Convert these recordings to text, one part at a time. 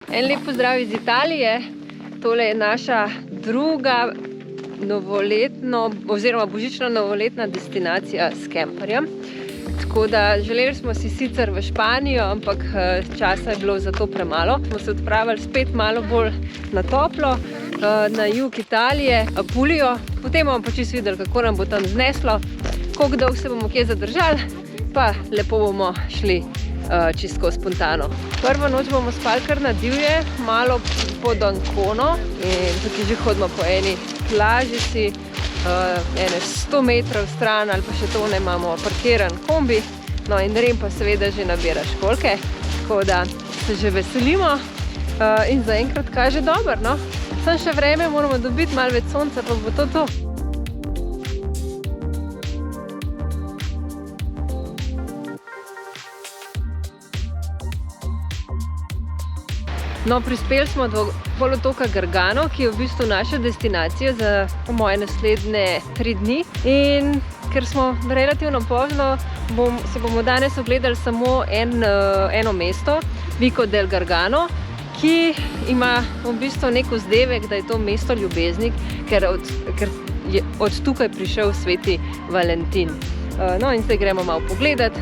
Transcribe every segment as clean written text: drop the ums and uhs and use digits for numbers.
En lep pozdrav iz Italije. Tole je naša druga novoletno oziroma božično-novoletna destinacija s kemperjem. Tako da želeli smo si sicer v Španijo, ampak časa je bilo za to premalo. Smo se odpravili spet malo bolj na toplo, na jug Italije, Apulijo. Potem bomo pa čisto videli, kako nam bo tam zneslo, koliko dolgo se bomo kje zadržali, pa lepo bomo šli čisto spontano. Prvo noč bomo spali kar na divje, malo pod Ancono, in tukaj že hodimo po eni plažici, ene 100 metrov stran ali pa še to, ne, imamo parkiran kombi, no in Rem pa seveda že nabira školjke, tako da se že veselimo in zaenkrat kaže dobro, no. Samo še vreme moramo dobiti, malo več sonca, pa bo to. No, prispeli smo do polotoka Gargano, ki je v bistvu naša destinacija za po moje naslednje 3 dni. In ker smo relativno pozno, se bomo danes ogledali samo eno mesto, Vico del Gargano, ki ima v bistvu nek vzdevek, da je to mesto ljubeznik, ker je od tukaj prišel sveti Valentin. No in zdaj gremo malo pogledat.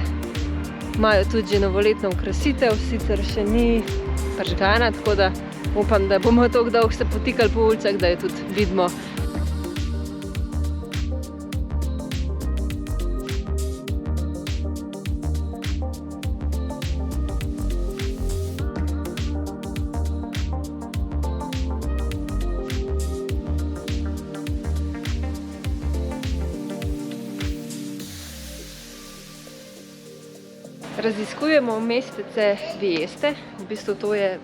Imajo tudi že novoletno okrasitev, sicer še ni prižgana, tako da upam, da bomo toliko dolgo se potikali po ulicah, da jo tudi vidimo. Raziskujemo mestece Vieste, v bistvu to je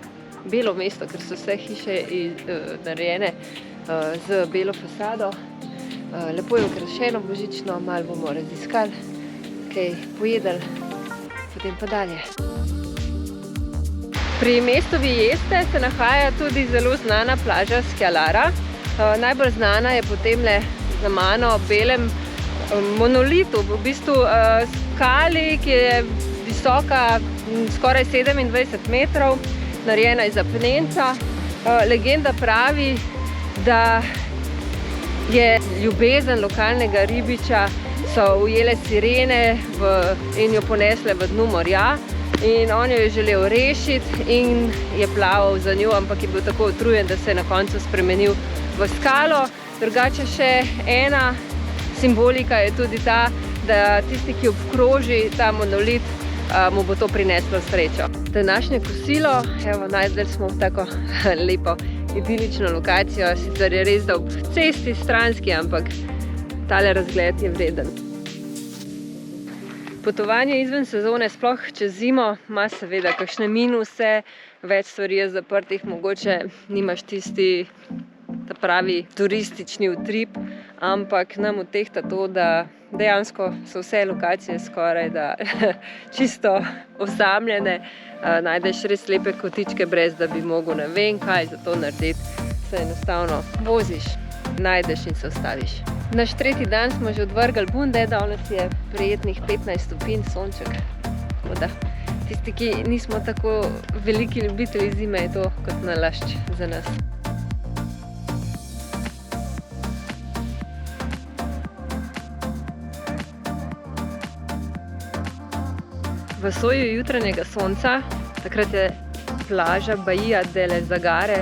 belo mesto, ker so vse hiše narejene z belo fasado. Lepo je okrašeno božično, malo bomo raziskali, kaj pojedali, potem pa dalje. Pri mestu Vieste se nahaja tudi zelo znana plaža Schialara. Najbolj znana je potemle za mano belem monolitu, v bistvu skali, ki je visoka skoraj 27 metrov, narejena iz apnenca. Legenda pravi, da je ljubezen lokalnega ribiča so ujele sirene in jo ponesle v dnu morja, in on jo je želel rešiti in je plaval za njo, ampak je bil tako utrujen, da se je na koncu spremenil v skalo. Drugače še ena simbolika je tudi ta, da tisti, ki obkroži ta monolit, mu bo to prineslo srečo. Današnje kosilo, evo, najdeli smo tako lepo idilično lokacijo, sicer je res, da ob cesti stranski, ampak tale razgled je vreden. Potovanje izven sezone, sploh čez zimo, ima seveda kakšne minuse, več stvari je zaprtih, mogoče nimaš tisti ta pravi turistični utrip, ampak nam utehta to, da dejansko so vse lokacije skoraj da čisto osamljene. Najdeš res lepe kotičke, brez da bi mogel ne vem kaj za to narediti. Se enostavno voziš, najdeš in se ustaviš. Naš 3. dan smo že odvrgali bunde, danes je prijetnih 15 stopinj, sonček. Tako da tisti, ki nismo tako veliki ljubitelji zime, je to kot nalašč za nas. V soju jutranjega sonca, takrat je plaža Baía de les Zagare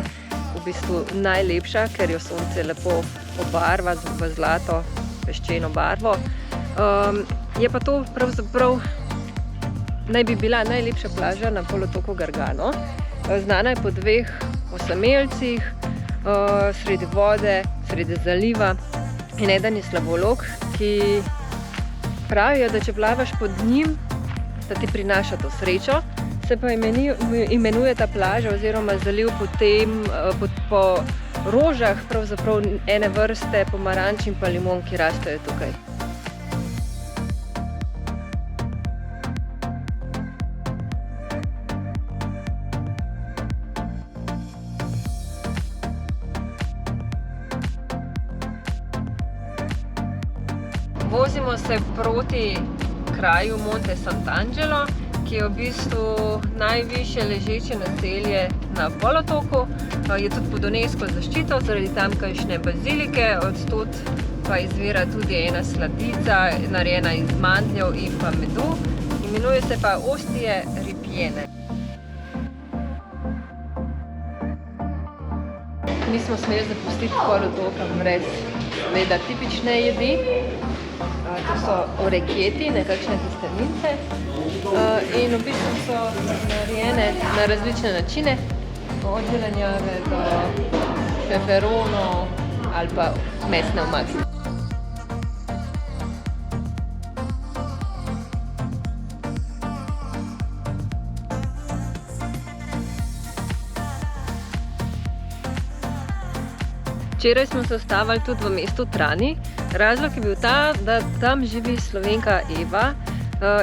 v bistvu najlepša, ker jo sonce lepo obarva v zlato peščeno barvo. Je pa to pravzaprav naj bi bila najlepša plaža na polotoku Gargano. Znana je po 2 osamelcih, sredi vode, sredi zaliva, in eden je slavolok, ki pravijo, da če plavaš pod njim, da ti prinaša to srečo. Se pa imenuje ta plaža oziroma zaliv po rožah, pravzaprav ene vrste pomaranč in pa limon, ki rastejo tukaj. Vozimo se proti kraju Monte Sant'Angelo, ki je v bistvu najvišje ležeče naselje na polotoku, je tudi pod UNESCO zaščito zaradi tamkajšnje bazilike, odstot pa izvira tudi ena sladica, narejena iz mandljev in pa medu. Imenuje se pa Ostie Ripiene. Mi smo smeli zapustiti polotoka brez seveda tipične jedi. To so orekjeti, nekakšne testeninice. In v bistvu so narejene na različne načine, od zelenjave do feferonov ali pa mesne omake. Včeraj smo se ustavili tudi v mestu Trani. Razlog je bil ta, da tam živi Slovenka Eva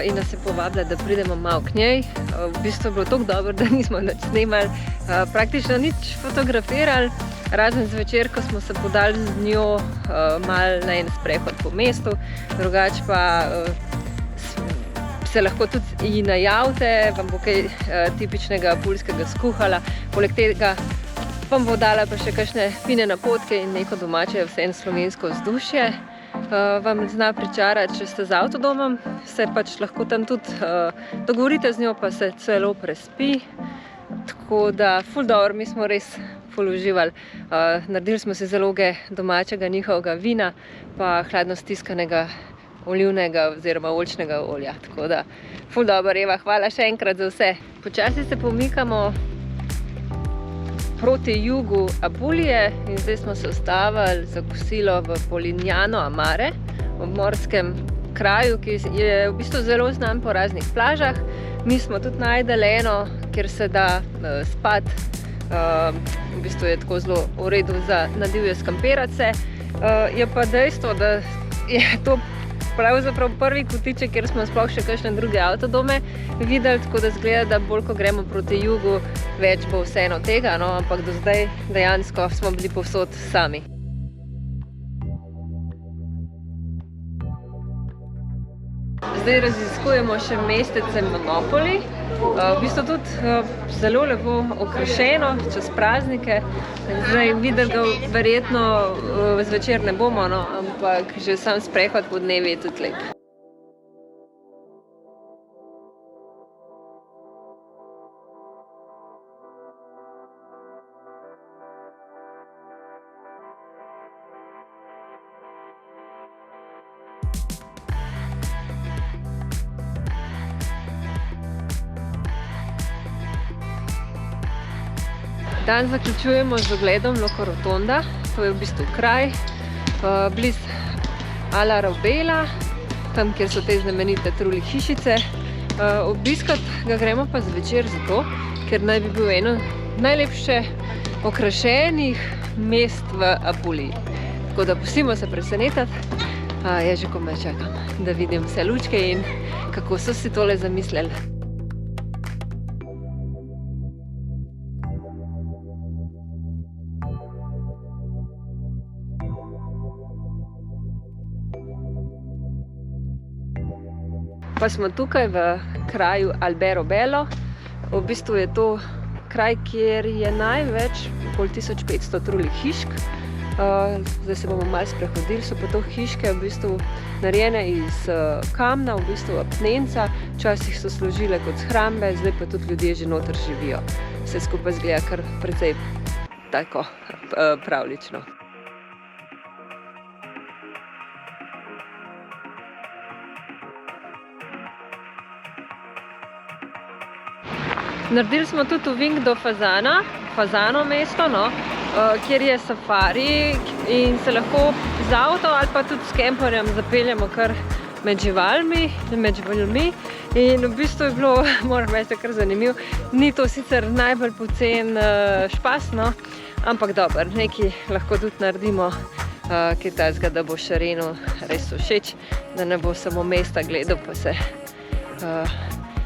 in nas je povabila, da pridemo malo k njej. V bistvu je bilo tako dobro, da nismo nič snemali, praktično nič fotografirali, razen zvečer, ko smo se podali z njo malo na en sprehod po mestu. Drugače pa se lahko tudi ji najavite, vam bo kaj tipičnega apuljskega skuhala. Poleg tega vam bo dala pa še kakšne fine napotke in neko domače vseeno slovensko vzdušje. Vam zna pričarati, če ste z avtodomom, se pač lahko tam tudi dogovorite z njo, pa se celo prespi. Tako da, ful dobro, mi smo res ful uživali. Naredili smo si zaloge domačega njihovega vina, pa hladno stiskanega olivnega oziroma oljčnega olja. Tako da, ful dobro, Eva, hvala še enkrat za vse. Počasi se pomikamo proti jugu Apulije in zdaj smo se ustavili za kosilo v Polignano a Mare, v morskem kraju, ki je v bistvu zelo znan po raznih plažah. Mi smo tudi najdeli eno, kjer se da spati. V bistvu je tako zelo v redu za na divje skampirati se. Je pa dejstvo, da je to pravzaprav prvi kotiček, kjer smo sploh še kakšne druge avtodome videli, tako da zgleda, da bolj ko gremo proti jugu, več bo vseeno tega, no, ampak do zdaj dejansko smo bili povsod sami. Zdaj raziskujemo še mestece Monopoli. V bistvu tudi zelo lepo okrašeno čez praznike. Zdaj videli ga verjetno zvečer ne bomo, no, ampak že sam sprehod po dnevi je tudi lep. Dan zaključujemo z ogledom Loco Rotonda. To je v bistvu kraj bliz Alla Robela, tam, kjer so te znamenite Trulli hišice. Obiskat ga gremo pa zvečer zato, ker naj bi bil eno najlepše okrašenih mest v Apuliji. Tako da pustimo se presenetati. Jaz že komaj čakam, da vidim vse lučke in kako so si tole zamislili. Pa smo tukaj v kraju Alberobello. V bistvu je to kraj, kjer je največ, okoli 1500 Trulli hišk. Zdaj se bomo malo sprehodili, so pa to hiške v bistvu narejene iz kamna, v bistvu apnenca. Včasih so služile kot shrambe, zdaj pa tudi ljudje že noter živijo. Vse skupaj izgleda kar precej tako pravlično. Naredili smo tudi Wing do Fasana, Fasano mesto, no, kjer je safari in se lahko z avto ali pa tudi s kemperjem zapeljemo kar med živalmi. In v bistvu je bilo, moram reči, kar zanimivo. Ni to sicer najbolj pocen špas, no, ampak dobro, nekaj lahko tudi naredimo, kaj tazga, da bo Šarenu res všeč, da ne bo samo mesta gledal, pa se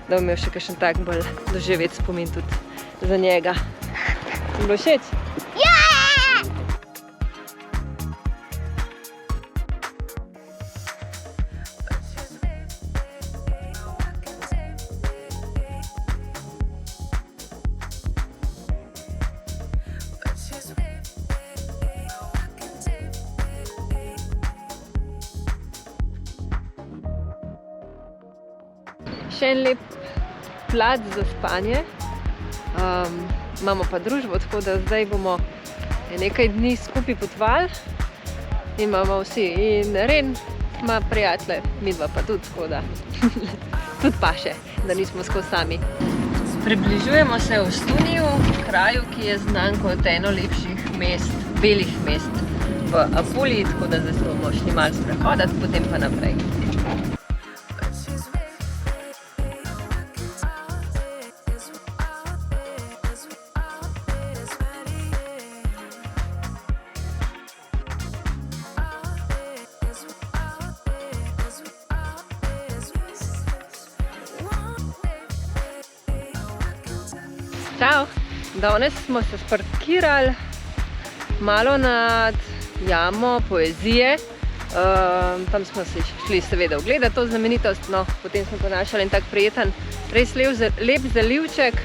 da bo imel še kakšen tak bolj doživet spomin tudi za njega. Ti bilo všeč? Ja! še en lep plac za spanje. Imamo pa družbo, tako da zdaj bomo nekaj dni skupaj potovali in imamo vsi. In Ren ima prijatelje, midva pa tudi, tako da tudi paše, da nismo skozi sami. Približujemo se v Stuniju, kraju, ki je znan kot eno lepših mest, belih mest v Apuliji, tako da zdaj se bomo šli malo sprehodati, potem pa naprej. Čau! Danes smo se sparkirali malo nad jamo poezije. Tam smo se šli seveda ogledati to znamenitost, no, potem smo pa našli en tak prijeten, res lep zalivček,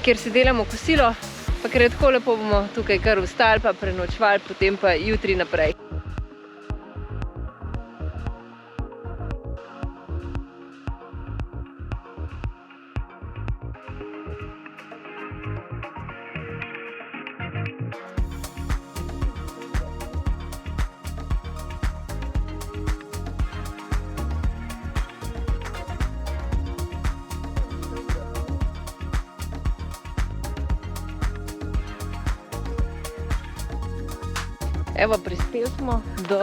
kjer si delamo kosilo, pa ker je tako lepo, bomo tukaj kar vstali pa prenočvali, potem pa jutri naprej. Evo, prispeli smo do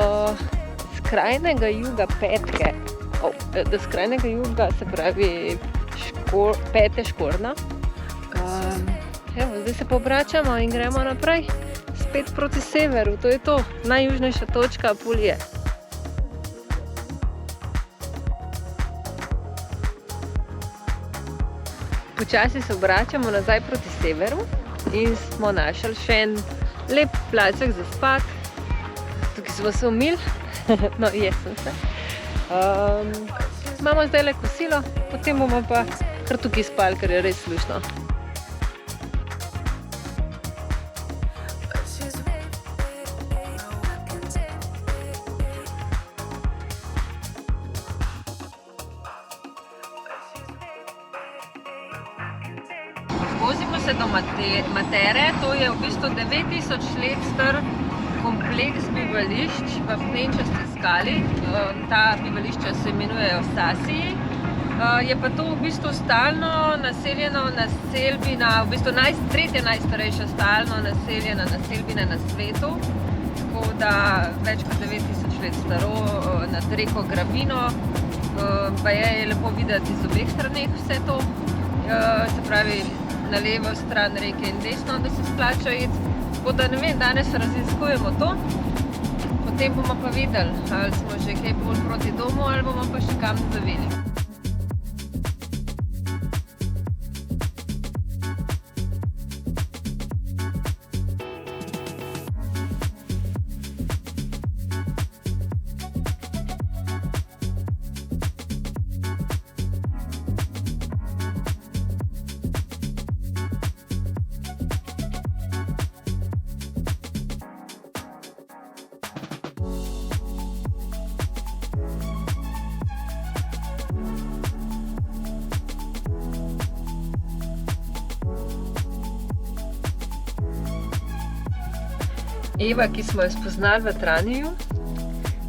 skrajnega juga Petke. Do skrajnega juga, se pravi Pete Škorna. Evo, zdaj se pa obračamo in gremo naprej, spet proti severu. To je to, najjužnejša točka Apulije. Počasi se obračamo nazaj proti severu in smo našli še en lep placek za spat. Tukaj smo se umili, no, jaz sem se. Imamo zdaj le kosilo, potem bomo pa kar tukaj spali, ker je res luštno. Vozimo se do Matere, to je v bistvu 9000 let star kompleks bivališč v pnenčasti skali. Ta bivališča se imenujejo Sasiji. Je pa to v bistvu stalno naseljeno naselbina, v bistvu tretja najstarejša stalno naseljena naselbina na svetu. Tako da več kot 9000 let staro, nad reko Gravino. Pa je lepo videti z obeh straneh vse to. Se pravi, na levo stran reke in desno, da se splača iti. Tako da ne vem, danes raziskujemo to, potem bomo pa videli, ali smo že kaj bolj proti domu, ali bomo pa še kam zavili. Eva, ki smo jo spoznali v Traniju,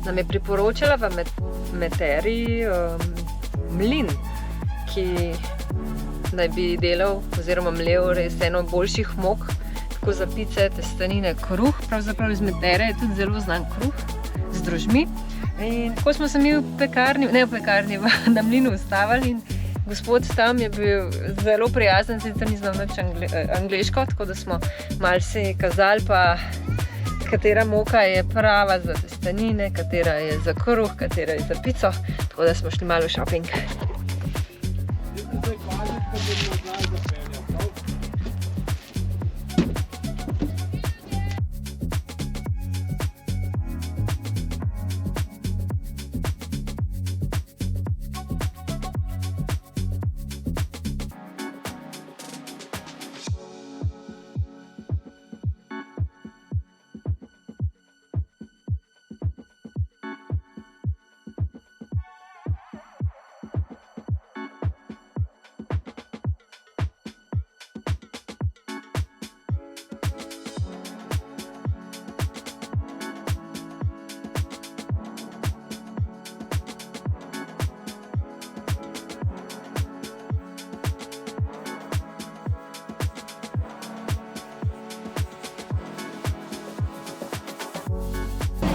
nam je priporočala v Materi mlin, ki naj bi delal oziroma mlel res eno boljših mok, tako za pice, testenine, kruh. Pravzaprav iz Matere je tudi zelo znan kruh z drožmi. In tako smo se mi na mlinu ustavili in gospod tam je bil zelo prijazen, sicer ni znal nič angleško, tako da smo malo si kazali pa katera moka je prava za testenine, katera je za kruh, katera je za pico, tako da smo šli malo v shopping.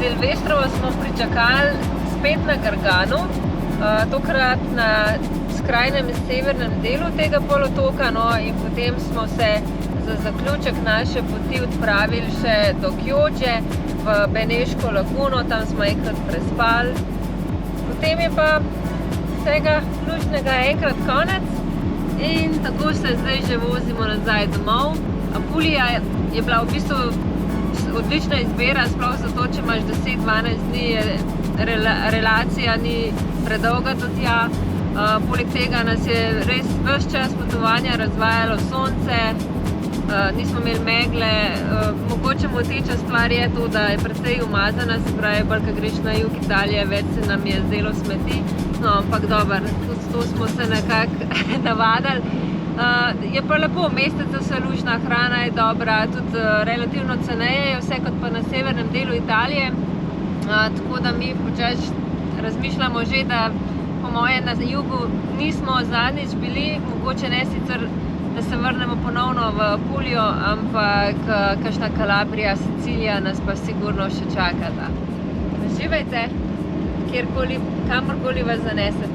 Silvestrovo smo pričakali spet na Garganu, tokrat na skrajnem severnem delu tega polotoka, no, in potem smo se za zaključek naše poti odpravili še do Kjođe v Beneško laguno, tam smo enkrat prespali. Potem je pa vsega ključnega enkrat konec in tako se zdaj že vozimo nazaj domov. Apulija je bila v bistvu odlična izbira, sploh zato, če imaš 10-12 dni, relacija ni predolga do tja. Poleg tega nas je res ves čas potovanja razvajalo sonce, nismo imeli megle. Mogoče moteča stvar je to, da je precej umazana, se pravi, bolj ko greš na jug Italije, več se nam je zdelo smeti. No, ampak dobro, tudi to smo se nekako navadili. Je pa lepo, mestece so luštna, hrana je dobra, tudi relativno ceneje je vse kot pa na severnem delu Italije. Tako da mi počasi razmišljamo že, da po moje na jugu nismo zadnjič bili, mogoče ne sicer, da se vrnemo ponovno v Apulijo, ampak kakšna Kalabrija, Sicilija nas pa sigurno še čakata. Uživajte, kamorkoli vas zanese.